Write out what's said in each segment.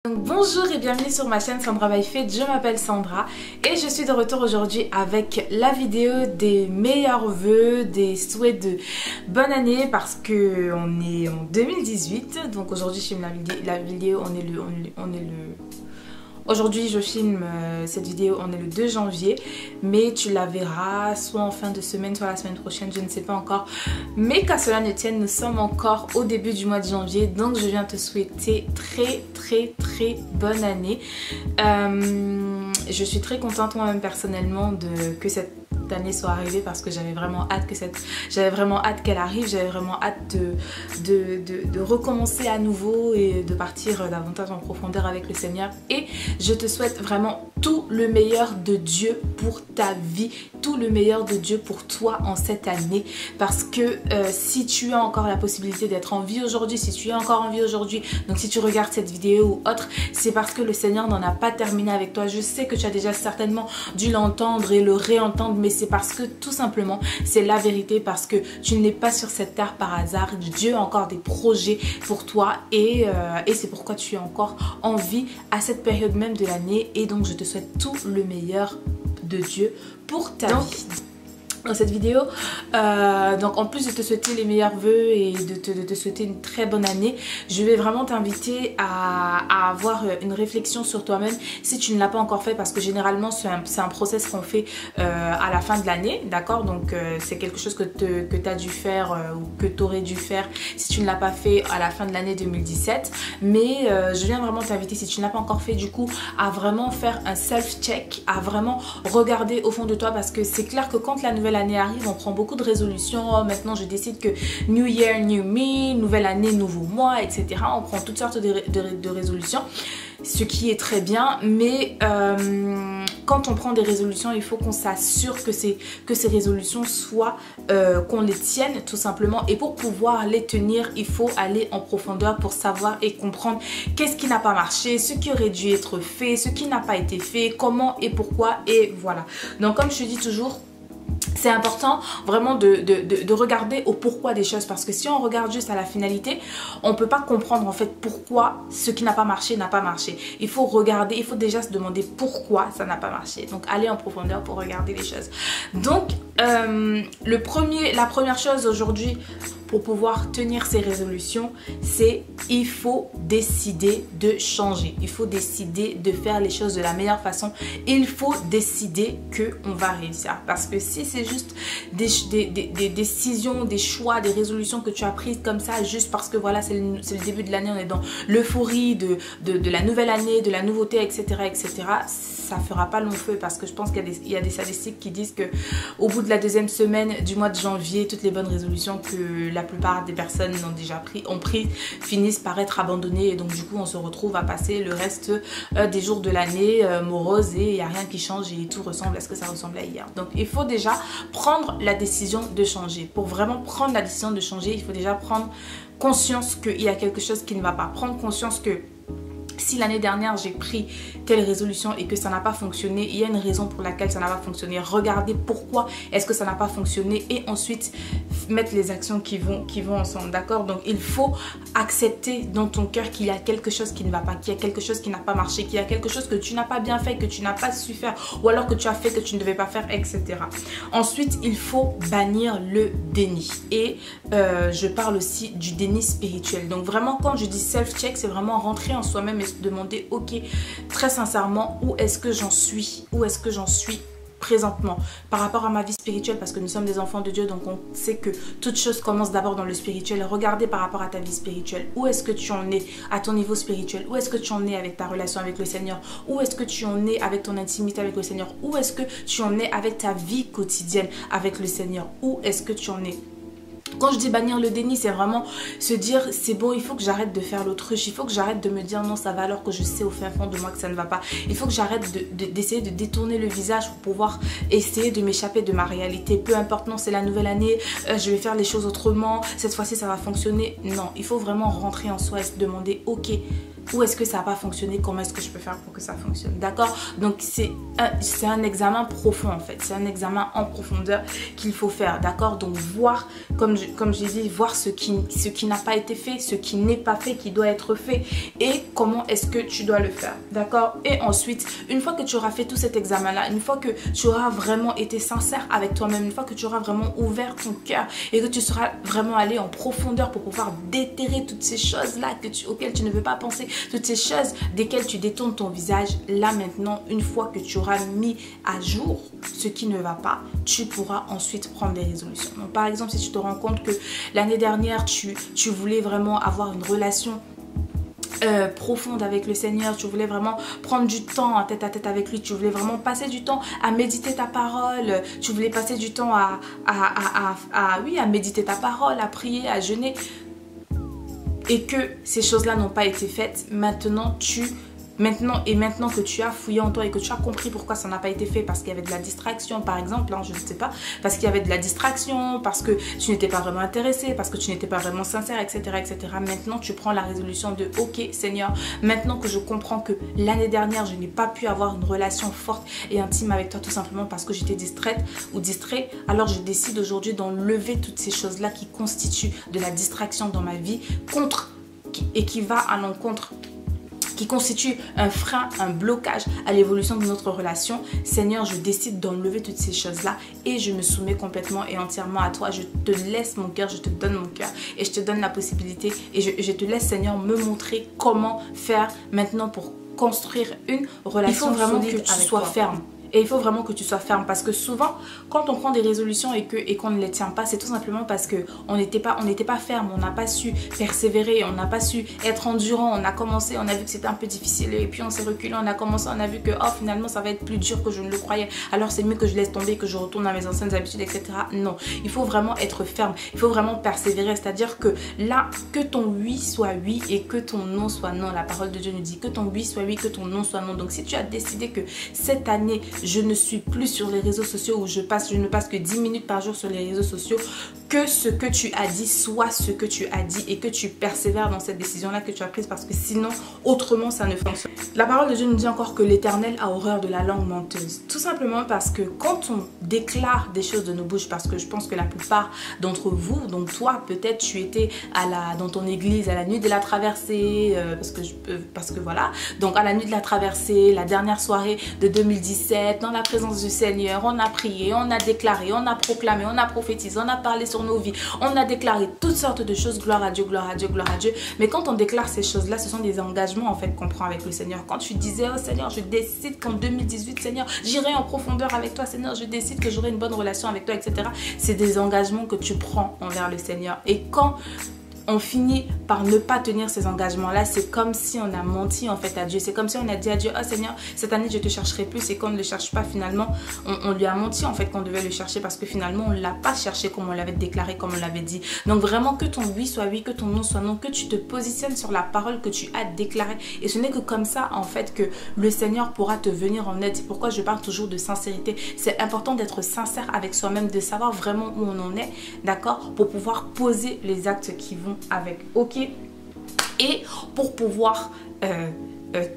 Donc bonjour et bienvenue sur ma chaîne Sandra by Faith, je m'appelle Sandra et je suis de retour aujourd'hui avec la vidéo des meilleurs vœux, des souhaits de bonne année parce que on est en 2018. Donc aujourd'hui je filme la vidéo, aujourd'hui je filme cette vidéo, on est le 2 janvier, mais tu la verras soit en fin de semaine, soit la semaine prochaine, je ne sais pas encore. Mais qu'à cela ne tienne, nous sommes encore au début du mois de janvier, donc je viens te souhaiter très bonne année. Je suis très contente moi-même personnellement que cette année soit arrivée parce que j'avais vraiment hâte qu'elle arrive, j'avais vraiment hâte de recommencer à nouveau et de partir davantage en profondeur avec le Seigneur. Et je te souhaite vraiment tout le meilleur de Dieu pour ta vie, tout le meilleur de Dieu pour toi en cette année, parce que si tu as encore la possibilité d'être en vie aujourd'hui, si tu es encore en vie aujourd'hui, donc si tu regardes cette vidéo ou autre, c'est parce que le Seigneur n'en a pas terminé avec toi. Je sais que tu as déjà certainement dû l'entendre et le réentendre, mais c'est parce que tout simplement c'est la vérité, parce que tu n'es pas sur cette terre par hasard. Dieu a encore des projets pour toi et c'est pourquoi tu es encore en vie à cette période même de l'année. Et donc je te souhaite tout le meilleur de Dieu pour ta vie. Dans cette vidéo, donc en plus de te souhaiter les meilleurs vœux et de te souhaiter une très bonne année, je vais vraiment t'inviter à avoir une réflexion sur toi-même si tu ne l'as pas encore fait, parce que généralement c'est un process qu'on fait à la fin de l'année, d'accord? Donc c'est quelque chose que tu as dû faire ou que tu aurais dû faire si tu ne l'as pas fait à la fin de l'année 2017. Mais je viens vraiment t'inviter, si tu ne l'as pas encore fait du coup, à vraiment faire un self-check, à vraiment regarder au fond de toi, parce que c'est clair que quand la nouvelle année arrive, on prend beaucoup de résolutions. Oh, maintenant je décide que New Year, New Me, nouvelle année, nouveau mois, etc. On prend toutes sortes de résolutions, ce qui est très bien, mais quand on prend des résolutions, il faut qu'on s'assure que ces résolutions soient, qu'on les tienne tout simplement. Et pour pouvoir les tenir, il faut aller en profondeur pour savoir et comprendre qu'est-ce qui n'a pas marché, ce qui aurait dû être fait, ce qui n'a pas été fait, comment et pourquoi, et voilà. Donc comme je te dis toujours, c'est important vraiment de regarder au pourquoi des choses, parce que si on regarde juste à la finalité, on ne peut pas comprendre en fait pourquoi ce qui n'a pas marché n'a pas marché. Il faut regarder, il faut déjà se demander pourquoi ça n'a pas marché. Donc aller en profondeur pour regarder les choses. Donc la première chose aujourd'hui pour pouvoir tenir ces résolutions, c'est il faut décider de changer. Il faut décider de faire les choses de la meilleure façon. Il faut décider qu'on va réussir. Parce que si c'est juste des décisions, des choix, des résolutions que tu as prises comme ça, juste parce que voilà, c'est le début de l'année, on est dans l'euphorie de la nouvelle année, de la nouveauté, etc., ça ne fera pas long feu, parce que je pense qu'il y a des statistiques qui disent qu'au bout de la deuxième semaine du mois de janvier, toutes les bonnes résolutions que la plupart des personnes ont pris finissent par être abandonnées, et donc du coup on se retrouve à passer le reste des jours de l'année morose, et il n'y a rien qui change et tout ressemble à ce que ça ressemblait hier. Donc il faut déjà prendre la décision de changer. Pour vraiment prendre la décision de changer, il faut déjà prendre conscience qu'il y a quelque chose qui ne va pas. Prendre conscience que si l'année dernière j'ai pris telle résolution et que ça n'a pas fonctionné, il y a une raison pour laquelle ça n'a pas fonctionné. Regardez pourquoi est-ce que ça n'a pas fonctionné, et ensuite mettre les actions qui vont ensemble, d'accord? Donc il faut accepter dans ton cœur qu'il y a quelque chose qui ne va pas, qu'il y a quelque chose qui n'a pas marché, qu'il y a quelque chose que tu n'as pas bien fait, que tu n'as pas su faire, ou alors que tu as fait que tu ne devais pas faire, etc. Ensuite, il faut bannir le déni, et je parle aussi du déni spirituel. Donc vraiment, quand je dis self-check, c'est vraiment rentrer en soi-même et se demander, ok, très sincèrement, où est-ce que j'en suis, présentement par rapport à ma vie spirituelle, parce que nous sommes des enfants de Dieu, donc on sait que toute chose commence d'abord dans le spirituel. Regardez par rapport à ta vie spirituelle, où est-ce que tu en es à ton niveau spirituel, où est-ce que tu en es avec ta relation avec le Seigneur, où est-ce que tu en es avec ton intimité avec le Seigneur, où est-ce que tu en es avec ta vie quotidienne avec le Seigneur, où est-ce que tu en es. Quand je dis bannir le déni, c'est vraiment se dire c'est bon, il faut que j'arrête de faire l'autruche, il faut que j'arrête de me dire non ça va alors que je sais au fin fond de moi que ça ne va pas. Il faut que j'arrête d'essayer de détourner le visage pour pouvoir essayer de m'échapper de ma réalité. Peu importe, non c'est la nouvelle année, je vais faire les choses autrement, cette fois-ci ça va fonctionner. Non, il faut vraiment rentrer en soi et se demander ok, Ou est-ce que ça n'a pas fonctionné? Comment est-ce que je peux faire pour que ça fonctionne? D'accord? Donc c'est un examen profond en fait. C'est un examen en profondeur qu'il faut faire. D'accord? Donc voir, comme j'ai dit, voir ce qui n'a pas été fait, ce qui n'est pas fait, qui doit être fait et comment est-ce que tu dois le faire. D'accord? Et ensuite, une fois que tu auras fait tout cet examen-là, une fois que tu auras vraiment été sincère avec toi-même, une fois que tu auras vraiment ouvert ton cœur et que tu seras vraiment allé en profondeur pour pouvoir déterrer toutes ces choses-là auxquelles tu ne veux pas penser, toutes ces choses desquelles tu détournes ton visage, là maintenant, une fois que tu auras mis à jour ce qui ne va pas, tu pourras ensuite prendre des résolutions. Donc, par exemple, si tu te rends compte que l'année dernière, tu voulais vraiment avoir une relation profonde avec le Seigneur, tu voulais vraiment prendre du temps en tête à tête avec lui, tu voulais vraiment passer du temps à méditer ta parole, tu voulais passer du temps à méditer ta parole, à prier, à jeûner, et que ces choses-là n'ont pas été faites, maintenant que tu as fouillé en toi et que tu as compris pourquoi ça n'a pas été fait, parce qu'il y avait de la distraction par exemple, hein, je ne sais pas, parce qu'il y avait de la distraction, parce que tu n'étais pas vraiment intéressé, parce que tu n'étais pas vraiment sincère, etc., etc. Maintenant tu prends la résolution de ok Seigneur, maintenant que je comprends que l'année dernière je n'ai pas pu avoir une relation forte et intime avec toi tout simplement parce que j'étais distraite ou distrait, alors je décide aujourd'hui d'enlever toutes ces choses-là qui constituent de la distraction dans ma vie et qui va à l'encontre, qui constitue un frein, un blocage à l'évolution de notre relation. Seigneur, je décide d'enlever toutes ces choses-là et je me soumets complètement et entièrement à toi. Je te laisse mon cœur, je te donne mon cœur et je te donne la possibilité et je te laisse, Seigneur, me montrer comment faire maintenant pour construire une relation solide avec toi. Il faut vraiment que tu sois ferme. Et il faut vraiment que tu sois ferme parce que souvent, quand on prend des résolutions et qu'on ne les tient pas, c'est tout simplement parce qu'on n'était pas ferme, on n'a pas su persévérer, on n'a pas su être endurant. On a commencé, on a vu que c'était un peu difficile et puis on s'est reculé, on a commencé, on a vu que finalement ça va être plus dur que je ne le croyais. Alors c'est mieux que je laisse tomber, que je retourne à mes anciennes habitudes, etc. Non, il faut vraiment être ferme, il faut vraiment persévérer. C'est-à-dire que là, que ton oui soit oui et que ton non soit non. La parole de Dieu nous dit que ton oui soit oui, que ton non soit non. Donc si tu as décidé que cette année, je ne suis plus sur les réseaux sociaux ou je ne passe que 10 minutes par jour sur les réseaux sociaux, que ce que tu as dit soit ce que tu as dit et que tu persévères dans cette décision-là que tu as prise parce que sinon, autrement, ça ne fonctionne pas. La parole de Dieu nous dit encore que l'Éternel a horreur de la langue menteuse. Tout simplement parce que quand on déclare des choses de nos bouches, parce que je pense que la plupart d'entre vous, donc toi, peut-être tu étais dans ton église à la nuit de la traversée, parce que voilà, donc à la nuit de la traversée, la dernière soirée de 2017, dans la présence du Seigneur, on a prié, on a déclaré, on a proclamé, on a prophétisé, on a parlé sur nos vies, on a déclaré toutes sortes de choses, gloire à Dieu, gloire à Dieu, gloire à Dieu. Mais quand on déclare ces choses-là, ce sont des engagements en fait qu'on prend avec le Seigneur. Quand tu disais, oh Seigneur, je décide qu'en 2018, Seigneur, j'irai en profondeur avec toi, Seigneur, je décide que j'aurai une bonne relation avec toi, etc. C'est des engagements que tu prends envers le Seigneur. Et quand on finit par ne pas tenir ces engagements-là, c'est comme si on a menti en fait à Dieu. C'est comme si on a dit à Dieu, oh Seigneur, cette année je te chercherai plus, et quand on ne le cherche pas, finalement, on lui a menti en fait qu'on devait le chercher parce que finalement on ne l'a pas cherché comme on l'avait déclaré, comme on l'avait dit. Donc vraiment que ton oui soit oui, que ton non soit non, que tu te positionnes sur la parole que tu as déclarée. Et ce n'est que comme ça en fait que le Seigneur pourra te venir en aide. C'est pourquoi je parle toujours de sincérité. C'est important d'être sincère avec soi-même, de savoir vraiment où on en est, d'accord, pour pouvoir poser les actes qui vont avec, ok. Et pour pouvoir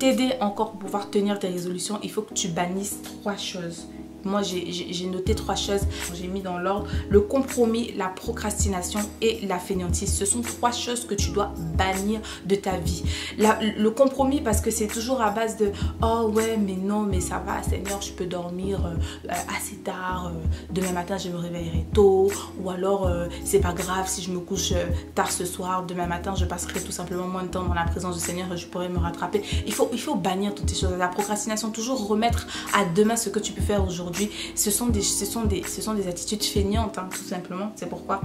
t'aider encore, pour pouvoir tenir tes résolutions, il faut que tu bannisses 3 choses. Moi, j'ai noté 3 choses. J'ai mis dans l'ordre le compromis, la procrastination et la fainéantise. Ce sont 3 choses que tu dois bannir de ta vie. Le compromis, parce que c'est toujours à base de « Oh ouais, mais non, mais ça va, Seigneur, je peux dormir assez tard. Demain matin, je me réveillerai tôt. » Ou alors, c'est pas grave si je me couche tard ce soir. Demain matin, je passerai tout simplement moins de temps dans la présence du Seigneur et je pourrai me rattraper. Il faut bannir toutes ces choses. La procrastination, toujours remettre à demain ce que tu peux faire aujourd'hui. Ce sont des attitudes feignantes, hein, tout simplement. C'est pourquoi,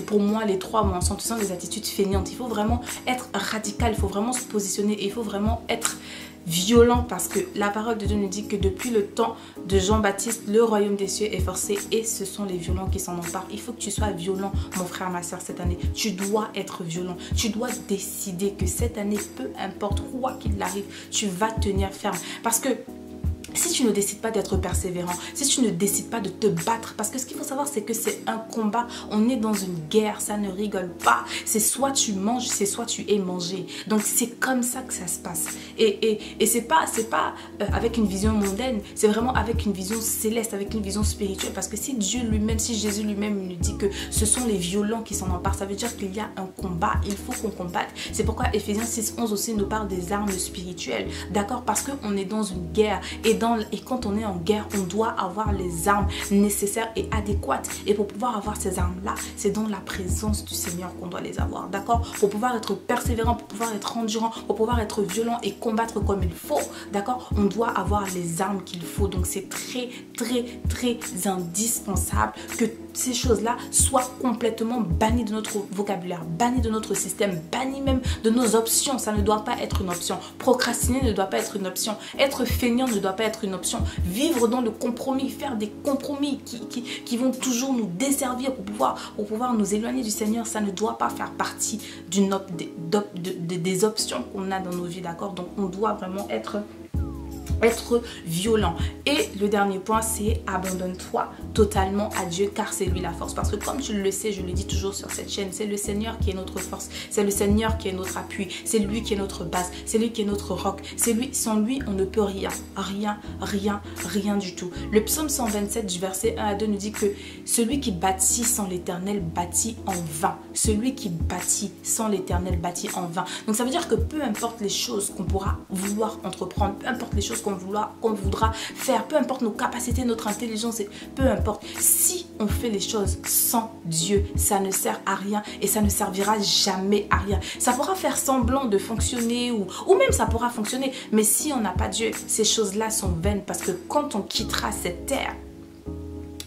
pour moi, les 3 mots ensemble, ce sont des attitudes feignantes. Il faut vraiment être radical, il faut vraiment se positionner et il faut vraiment être violent, parce que la parole de Dieu nous dit que depuis le temps de Jean-Baptiste, le royaume des cieux est forcé et ce sont les violents qui s'en emparent. Il faut que tu sois violent, mon frère, ma soeur, cette année. Tu dois être violent. Tu dois décider que cette année, peu importe quoi qu'il arrive, tu vas tenir ferme. Parce que si tu ne décides pas d'être persévérant, si tu ne décides pas de te battre, parce que ce qu'il faut savoir, c'est que c'est un combat, on est dans une guerre, ça ne rigole pas, c'est soit tu manges, c'est soit tu es mangé, donc c'est comme ça que ça se passe, et c'est pas avec une vision mondaine, c'est vraiment avec une vision céleste, avec une vision spirituelle, parce que si Dieu lui-même, si Jésus lui-même nous dit que ce sont les violents qui s'en emparent, ça veut dire qu'il y a un combat, il faut qu'on combatte. C'est pourquoi Ephésiens 6:11 aussi nous parle des armes spirituelles, d'accord, parce qu'on est dans une guerre, et quand on est en guerre, on doit avoir les armes nécessaires et adéquates. Et pour pouvoir avoir ces armes-là, c'est dans la présence du Seigneur qu'on doit les avoir, d'accord? Pour pouvoir être persévérant, pour pouvoir être endurant, pour pouvoir être violent et combattre comme il faut, d'accord? On doit avoir les armes qu'il faut. Donc c'est très, très, très indispensable que ces choses-là soient complètement bannies de notre vocabulaire, bannies de notre système, bannies même de nos options. Ça ne doit pas être une option. Procrastiner ne doit pas être une option. Être feignant ne doit pas être une option. Vivre dans le compromis, faire des compromis qui vont toujours nous desservir pour pouvoir nous éloigner du Seigneur, ça ne doit pas faire partie des options qu'on a dans nos vies, d'accord? Donc on doit vraiment être violent. Et le dernier point, c'est abandonne-toi totalement à Dieu, car c'est lui la force. Parce que comme tu le sais, je le dis toujours sur cette chaîne, c'est le Seigneur qui est notre force, c'est le Seigneur qui est notre appui, c'est lui qui est notre base, c'est lui qui est notre roc, c'est lui, sans lui on ne peut rien, rien du tout. Le psaume 127 du verset 1 à 2 nous dit que celui qui bâtit sans l'Éternel bâtit en vain. Celui qui bâtit sans l'Éternel bâtit en vain. Donc ça veut dire que peu importe les choses qu'on pourra vouloir entreprendre, peu importe les choses qu'on voudra faire, peu importe nos capacités, notre intelligence, peu importe, si on fait les choses sans Dieu, ça ne sert à rien et ça ne servira jamais à rien. Ça pourra faire semblant de fonctionner ou même ça pourra fonctionner, mais si on n'a pas Dieu, ces choses-là sont vaines, parce que quand on quittera cette terre,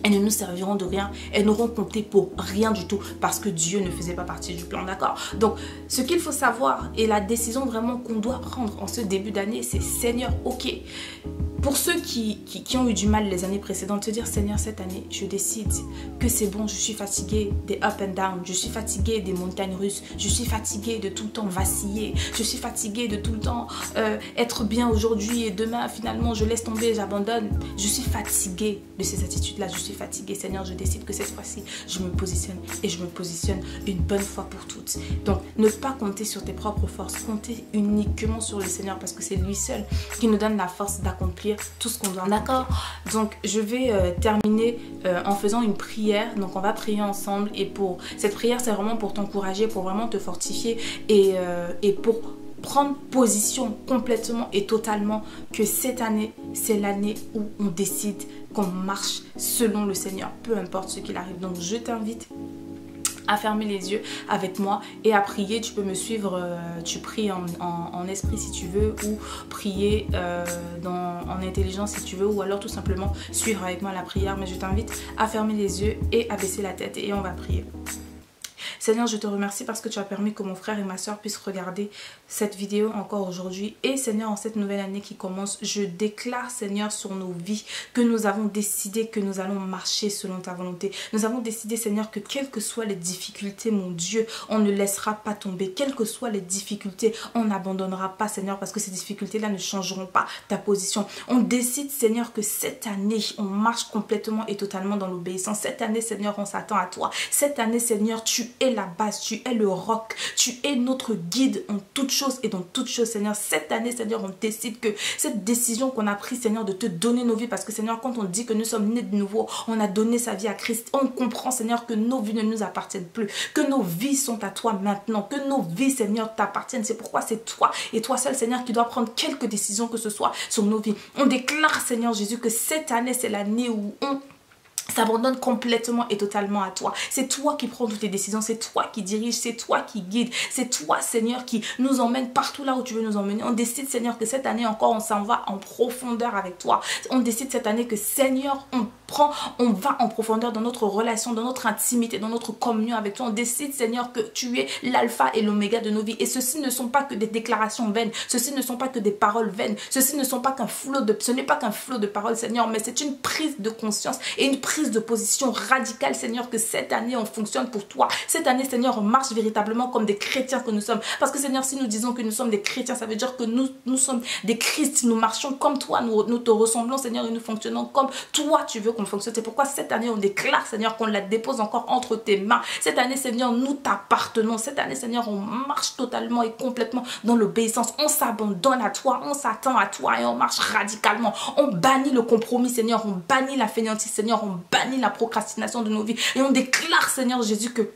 elles ne nous serviront de rien, elles n'auront compté pour rien du tout, parce que Dieu ne faisait pas partie du plan, d'accord? Donc, ce qu'il faut savoir, et la décision vraiment qu'on doit prendre en ce début d'année, c'est Seigneur, ok, pour ceux qui ont eu du mal les années précédentes, se dire Seigneur, cette année, je décide que c'est bon, je suis fatiguée des up and down, je suis fatiguée des montagnes russes, je suis fatiguée de tout le temps vaciller, je suis fatiguée de tout le temps être bien aujourd'hui et demain, finalement, je laisse tomber, j'abandonne. Je suis fatiguée de ces attitudes-là, je suis fatiguée. Seigneur, je décide que cette fois-ci, je me positionne et je me positionne une bonne fois pour toutes. Donc, ne pas compter sur tes propres forces, compter uniquement sur le Seigneur, parce que c'est lui seul qui nous donne la force d'accomplir tout ce qu'on doit. D'accord? Donc je vais terminer en faisant une prière. Donc on va prier ensemble, et pour cette prière, c'est vraiment pour t'encourager, pour vraiment te fortifier et pour prendre position complètement et totalement que cette année, c'est l'année où on décide qu'on marche selon le Seigneur, peu importe ce qu'il arrive. Donc je t'invite à fermer les yeux avec moi et à prier. Tu peux me suivre, tu pries en esprit si tu veux, ou prier en intelligence si tu veux, ou alors tout simplement suivre avec moi la prière. Mais je t'invite à fermer les yeux et à baisser la tête, et on va prier. Seigneur, je te remercie parce que tu as permis que mon frère et ma soeur puissent regarder cette vidéo encore aujourd'hui. Et Seigneur, en cette nouvelle année qui commence, je déclare, Seigneur, sur nos vies que nous avons décidé que nous allons marcher selon ta volonté. Nous avons décidé, Seigneur, que quelles que soient les difficultés, mon Dieu, on ne laissera pas tomber. Quelles que soient les difficultés, on n'abandonnera pas, Seigneur, parce que ces difficultés-là ne changeront pas ta position. On décide, Seigneur, que cette année, on marche complètement et totalement dans l'obéissance. Cette année, Seigneur, on s'attend à toi. Cette année, Seigneur, tu es la base, tu es le roc, tu es notre guide en toutes choses et dans toutes choses, Seigneur. Cette année, Seigneur, on décide que cette décision qu'on a prise, Seigneur, de te donner nos vies, parce que, Seigneur, quand on dit que nous sommes nés de nouveau, on a donné sa vie à Christ, on comprend, Seigneur, que nos vies ne nous appartiennent plus, que nos vies sont à toi maintenant, que nos vies, Seigneur, t'appartiennent. C'est pourquoi c'est toi et toi seul, Seigneur, qui dois prendre quelques décisions que ce soit sur nos vies. On déclare, Seigneur Jésus, que cette année, c'est l'année où on s'abandonne complètement et totalement à toi. C'est toi qui prends toutes les décisions, c'est toi qui dirige, c'est toi qui guide, c'est toi, Seigneur, qui nous emmène partout là où tu veux nous emmener. On décide, Seigneur, que cette année encore, on s'en va en profondeur avec toi. On décide cette année que, Seigneur, on va en profondeur dans notre relation, dans notre intimité, dans notre communion avec toi. On décide, Seigneur, que tu es l'alpha et l'oméga de nos vies. Et ceci ne sont pas que des déclarations vaines, ceci ne sont pas que des paroles vaines, ceci ne sont pas ce n'est pas qu'un flot de paroles, Seigneur, mais c'est une prise de conscience et une prise prise de position radicale, Seigneur, que cette année, on fonctionne pour toi. Cette année, Seigneur, on marche véritablement comme des chrétiens que nous sommes. Parce que, Seigneur, si nous disons que nous sommes des chrétiens, ça veut dire que nous sommes des Christ. Nous marchons comme toi, nous te ressemblons, Seigneur, et nous fonctionnons comme toi, tu veux qu'on fonctionne. C'est pourquoi cette année, on déclare, Seigneur, qu'on la dépose encore entre tes mains. Cette année, Seigneur, nous t'appartenons. Cette année, Seigneur, on marche totalement et complètement dans l'obéissance. On s'abandonne à toi, on s'attend à toi et on marche radicalement. On bannit le compromis, Seigneur, on bannit la fainéantise, Seigneur, on bannit la procrastination de nos vies et on déclare, Seigneur Jésus, que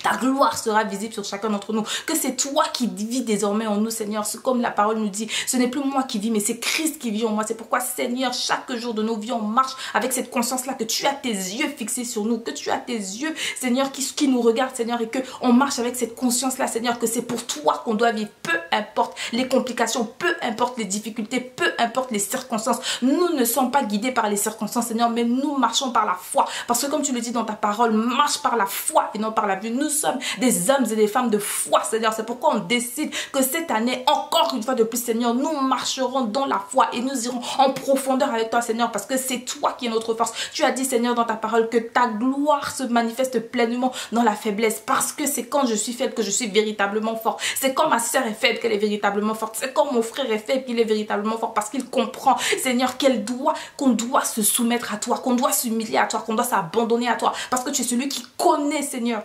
ta gloire sera visible sur chacun d'entre nous. Que c'est toi qui vis désormais en nous, Seigneur. Comme la parole nous dit, ce n'est plus moi qui vis, mais c'est Christ qui vit en moi. C'est pourquoi, Seigneur, chaque jour de nos vies, on marche avec cette conscience-là, que tu as tes yeux fixés sur nous, que tu as tes yeux, Seigneur, qui nous regardent, Seigneur, et qu'on marche avec cette conscience-là, Seigneur, que c'est pour toi qu'on doit vivre. Peu importe les complications, peu importe les difficultés, peu importe les circonstances. Nous ne sommes pas guidés par les circonstances, Seigneur, mais nous marchons par la foi. Parce que comme tu le dis dans ta parole, marche par la foi et non par la vue. Nous sommes des hommes et des femmes de foi, Seigneur. C'est pourquoi on décide que cette année, encore une fois de plus, Seigneur, nous marcherons dans la foi et nous irons en profondeur avec toi, Seigneur, parce que c'est toi qui es notre force. Tu as dit, Seigneur, dans ta parole, que ta gloire se manifeste pleinement dans la faiblesse, parce que c'est quand je suis faible que je suis véritablement fort. C'est quand ma soeur est faible qu'elle est véritablement forte. C'est quand mon frère est faible qu'il est véritablement fort, parce qu'il comprend, Seigneur, qu'on doit se soumettre à toi, qu'on doit s'humilier à toi, qu'on doit s'abandonner à toi, parce que tu es celui qui connaît, Seigneur,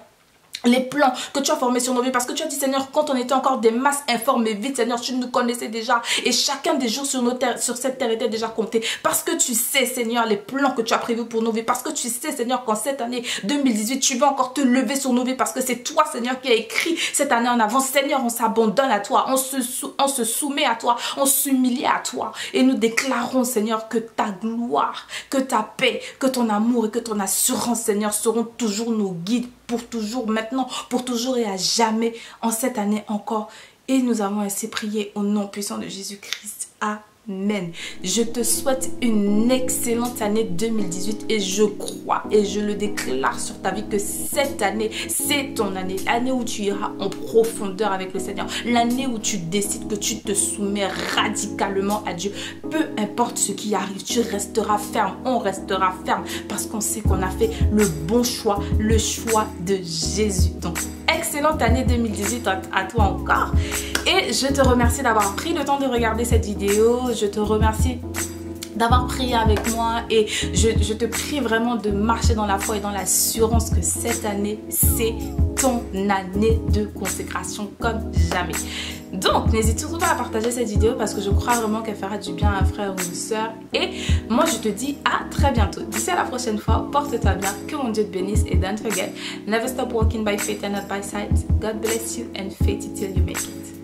les plans que tu as formés sur nos vies. Parce que tu as dit, Seigneur, quand on était encore des masses informes et vides, Seigneur, tu nous connaissais déjà. Et chacun des jours sur cette terre était déjà compté. Parce que tu sais, Seigneur, les plans que tu as prévus pour nos vies. Parce que tu sais, Seigneur, qu'en cette année 2018, tu vas encore te lever sur nos vies. Parce que c'est toi, Seigneur, qui a écrit cette année en avance. Seigneur, on s'abandonne à toi. On se soumet à toi. On s'humilie à toi. Et nous déclarons, Seigneur, que ta gloire, que ta paix, que ton amour et que ton assurance, Seigneur, seront toujours nos guides. Pour toujours, maintenant, pour toujours et à jamais, en cette année encore. Et nous avons ainsi prié au nom puissant de Jésus-Christ. Amen. Je te souhaite une excellente année 2018 et je crois et je le déclare sur ta vie que cette année, c'est ton année. L'année où tu iras en profondeur avec le Seigneur. L'année où tu décides que tu te soumets radicalement à Dieu. Peu importe ce qui arrive, tu resteras ferme. On restera ferme parce qu'on sait qu'on a fait le bon choix, le choix de Jésus. Donc, excellente année 2018 à toi encore. Et je te remercie d'avoir pris le temps de regarder cette vidéo. Je te remercie d'avoir prié avec moi et je te prie vraiment de marcher dans la foi et dans l'assurance que cette année, c'est ton année de consécration comme jamais. Donc, n'hésite surtout pas à partager cette vidéo parce que je crois vraiment qu'elle fera du bien à un frère ou une soeur. Et moi, je te dis à très bientôt. D'ici à la prochaine fois, porte-toi bien, que mon Dieu te bénisse et don't forget, never stop walking by faith and not by sight. God bless you and faith it till you make it.